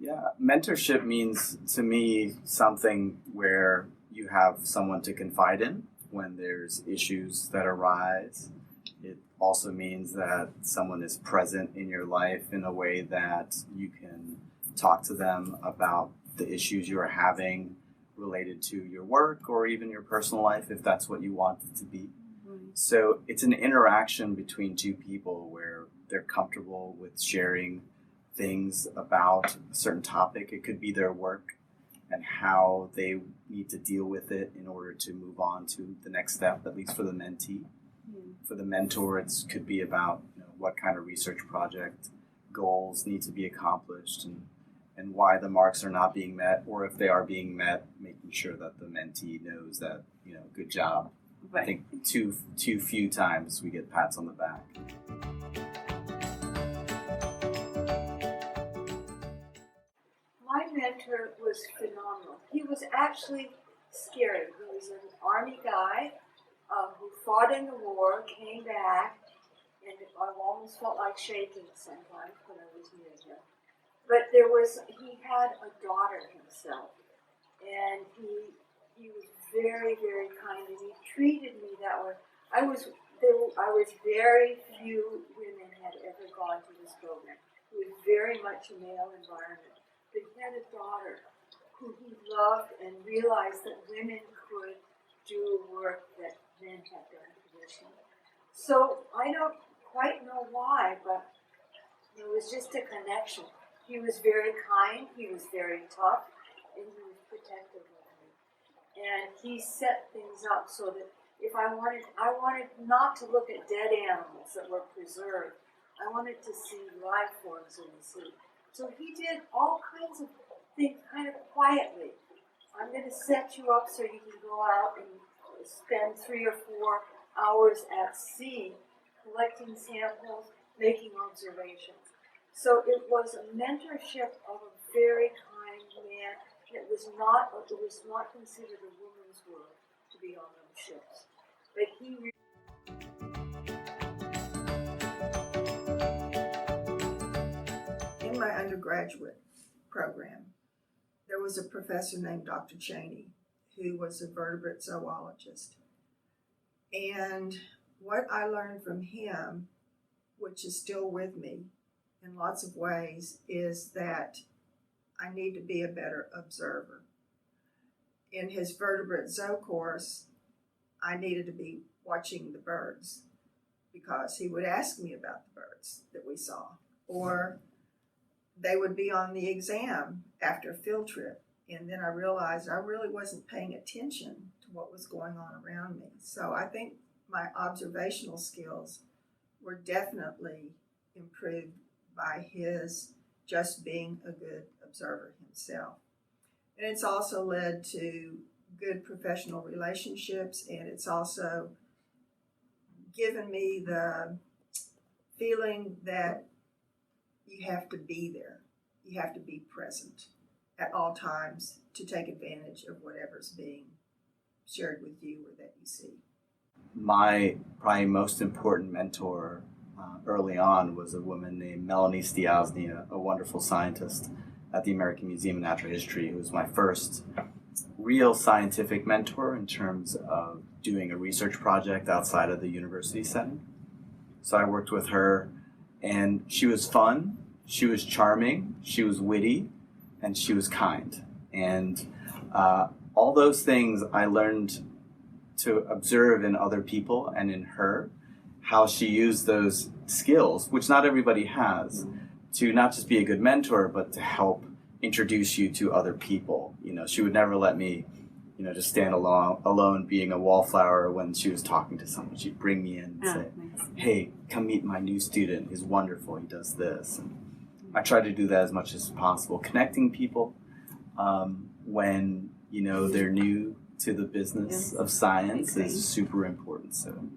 Yeah, mentorship means to me something where you have someone to confide in when there's issues that arise. It also means that someone is present in your life in a way that you can talk to them about the issues you are having related to your work or even your personal life, if that's what you want it to be. So it's an interaction between two people where they're comfortable with sharing things about a certain topic. It could be their work and how they need to deal with it in order to move on to the next step, at least for the mentee. For the mentor, it could be about what kind of research project goals need to be accomplished and why the marks are not being met, or if they are being met, making sure that the mentee knows that, good job. Right. I think too few times we get pats on the back. My mentor was phenomenal. He was actually scary. He was an Army guy who fought in the war, came back, and I almost felt like shaking sometimes when I was near him. But he had a daughter himself, and he was very, very kind, and he treated me that way. I was very few women had ever gone to this program. It was very much a male environment. But he had a daughter who he loved and realized that women could do work that men had done traditionally. So I don't quite know why, but it was just a connection. He was very kind, he was very tough, and he was protective of me. And he set things up so that if I wanted not to look at dead animals that were preserved. I wanted to see life forms in the sea. So he did all kinds of things kind of quietly. I'm going to set you up so you can go out and spend 3 or 4 hours at sea collecting samples, making observations. So it was a mentorship of a very kind man. It was not considered a woman's work to be on those ships. But he in my undergraduate program, there was a professor named Dr. Cheney who was a vertebrate zoologist. And what I learned from him, which is still with me in lots of ways, is that I need to be a better observer. In his vertebrate zoo course, I needed to be watching the birds because he would ask me about the birds that we saw, or they would be on the exam after a field trip, and then I realized I really wasn't paying attention to what was going on around me. So I think my observational skills were definitely improved by his just being a good observer himself. And it's also led to good professional relationships, and it's also given me the feeling that you have to be there. You have to be present at all times to take advantage of whatever's being shared with you or that you see. My probably most important mentor early on was a woman named Melanie Stiasny, a wonderful scientist at the American Museum of Natural History, who was my first real scientific mentor in terms of doing a research project outside of the university setting. So I worked with her, and she was fun, she was charming, she was witty, and she was kind. And all those things I learned to observe in other people and in her, how she used those skills, which not everybody has, to not just be a good mentor, but to help introduce you to other people. She would never let me, just stand alone being a wallflower when she was talking to someone. She'd bring me in and say, hey, come meet my new student. He's wonderful. He does this. And I try to do that as much as possible. Connecting people when, they're new to the business of science is super important. So.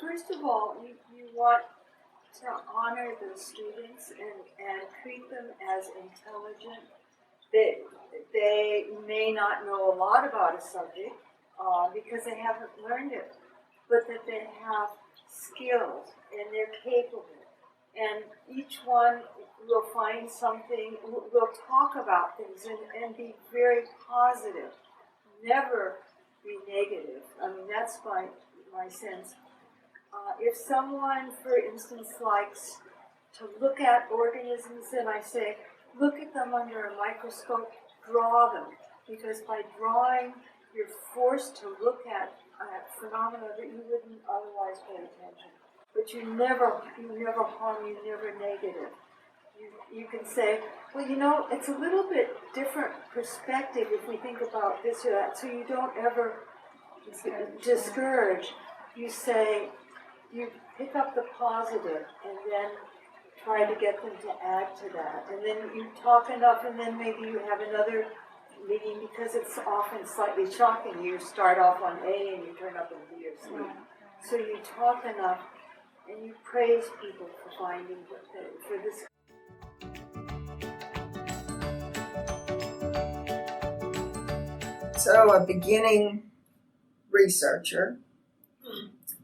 First of all, you want to honor the students and treat them as intelligent. They may not know a lot about a subject because they haven't learned it, but that they have skills and they're capable. And each one will find something, will talk about things and be very positive. Never be negative. I mean, that's my sense. If someone, for instance, likes to look at organisms, then I say, look at them under a microscope, draw them. Because by drawing, you're forced to look at phenomena that you wouldn't otherwise pay attention. But you never harm, you never negative. You can say, well, you know, it's a little bit different perspective if we think about this or that, so you don't ever discourage. You say, you pick up the positive and then try to get them to add to that. And then you talk enough and then maybe you have another meeting because it's often slightly shocking. You start off on A and you turn up in B or C. So you talk enough and you praise people for finding for this. So a beginning researcher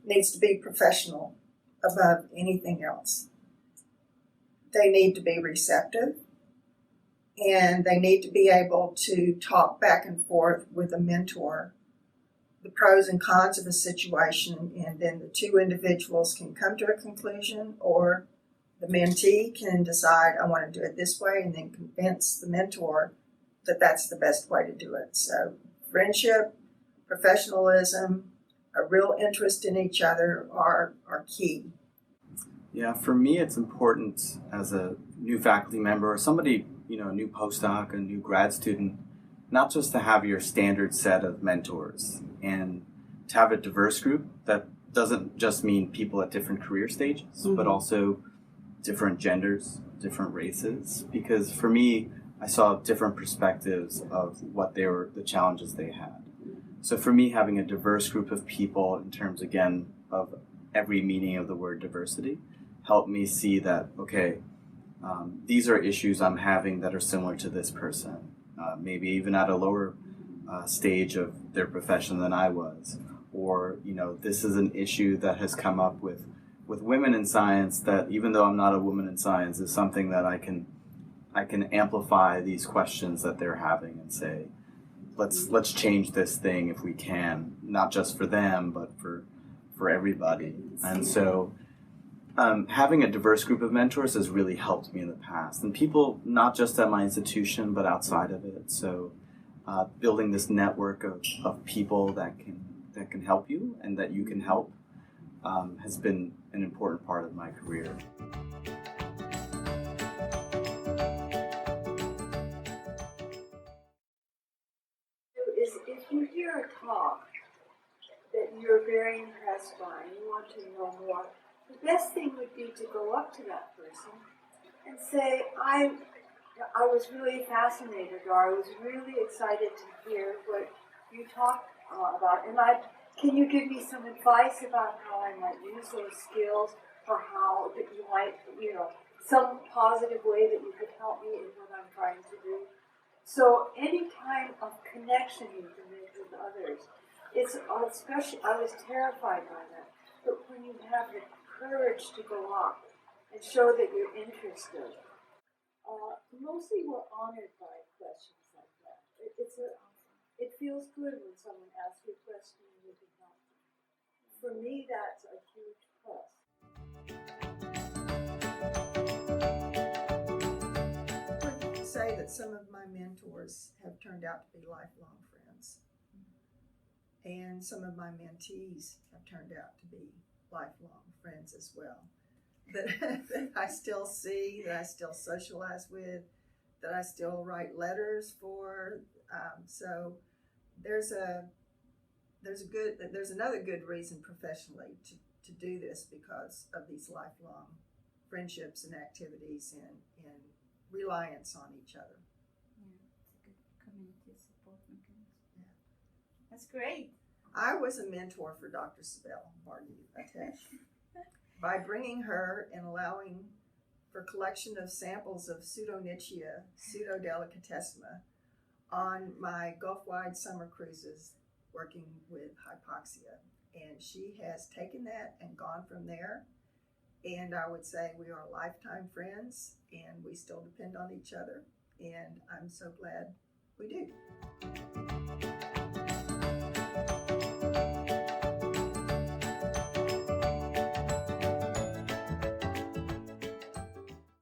needs to be professional above anything else. They need to be receptive, and they need to be able to talk back and forth with a mentor, the pros and cons of a situation, and then the two individuals can come to a conclusion, or the mentee can decide, I want to do it this way, and then convince the mentor that that's the best way to do it. So friendship, professionalism, a real interest in each other are key. Yeah, for me, it's important as a new faculty member or somebody, a new postdoc, a new grad student, not just to have your standard set of mentors and to have a diverse group that doesn't just mean people at different career stages, but also different genders, different races. Because for me, I saw different perspectives of what the challenges they had. So for me, having a diverse group of people in terms, again, of every meaning of the word diversity, helped me see that, okay, these are issues I'm having that are similar to this person, maybe even at a lower stage of their profession than I was. Or, this is an issue that has come up with women in science that, even though I'm not a woman in science, is something that I can amplify these questions that they're having and say, let's change this thing if we can, not just for them, but for everybody. And so having a diverse group of mentors has really helped me in the past, and people not just at my institution but outside of it. So building this network of people that can help you and that you can help has been an important part of my career. Is if you hear a talk that you're very impressed by and you want to know more, the best thing would be to go up to that person and say, I was really fascinated, or I was really excited to hear what you talked about, and can you give me some advice about how I might use those skills, or how that you might, some positive way that you could help me in what I'm trying to do. So any kind of connection you can make with others, it's especially, I was terrified by that, but when you have the courage to go up and show that you're interested, mostly we're honored by questions like that. It feels good when someone asks you a question and you can help them. For me, that's a huge plus. Say that some of my mentors have turned out to be lifelong friends, and some of my mentees have turned out to be lifelong friends as well, that I still see, that I still socialize with, that I still write letters for. So there's another good reason professionally to do this, because of these lifelong friendships and activities and reliance on each other. Yeah, it's a good community support mechanism. Yeah. That's great. I was a mentor for Dr. Sibel Margie by bringing her and allowing for collection of samples of Pseudonychia pseudodelicatissima on my Gulf-wide summer cruises working with hypoxia. And she has taken that and gone from there. And I would say we are lifetime friends, and we still depend on each other. And I'm so glad we do.